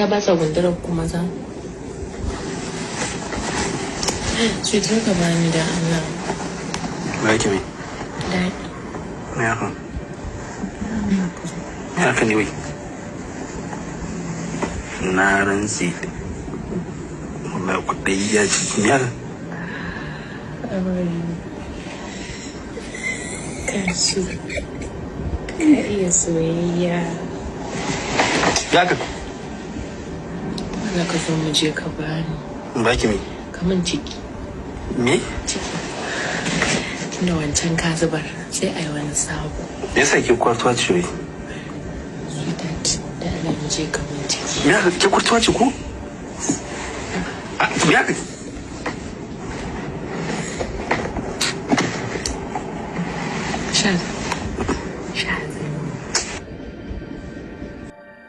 mata ba sa gundurar ku maza. Cutar ka bani da Allah. Ba ki mai? Daɗi. Me haka? Me haka ne wai? Na rantsi. Wallahi kuɗai ya ci me haka? Kashi. Ka iya soyayya. Ya ka? Za ka zo mu je ka bani. Ba ki mai? Kaman ciki. Me? Ciki. Tunda wancan ka zubar sai a yi wani sabo. Me yasa ke kwartuwa ce wai? Sweetheart, da Allah mu je kaman ciki. Me haka ke kwartuwa ce ko? Me haka? Shan.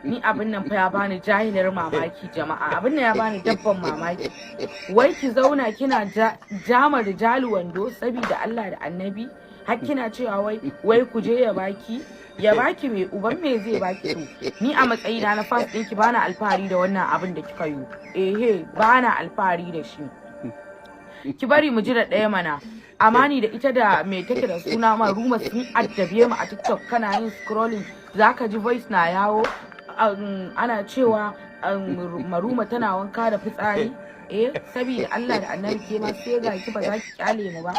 Ni abin nan fa ya bani jahilar mamaki jama'a, abin nan ya bani dabban mamaki. Wai ki zauna kina jama rijalu wando saboda Allah da Annabi, har kina cewa wai ku je ya baki mai uban me zai baki to. Ni a matsayina na fans ɗinki bana alfahari da wannan abin da kika yi. Bana alfahari da shi. Ki bari mu ji da ɗaya mana. Amani da ita da me take da suna Maruma sun addabe mu a TikTok, kana yin scrolling zaka ji voice na yawo. Ana cewa Maruma tana wanka da fitsari, saboda Allah da Annabi ke ma sai ga ki ba za ki kyale mu ba.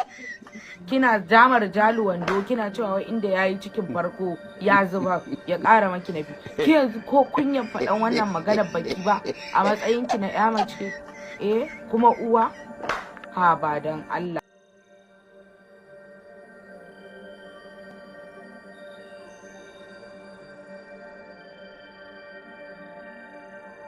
Kina jamar jalu wando kina cewa wai inda yayi cikin farko ya zuba ya ƙara maki na biyu. Ki yanzu ko kunyan faɗan wannan maganar baki ba a matsayin ki na ƴa mace, kuma uwa, ha ba dan Allah.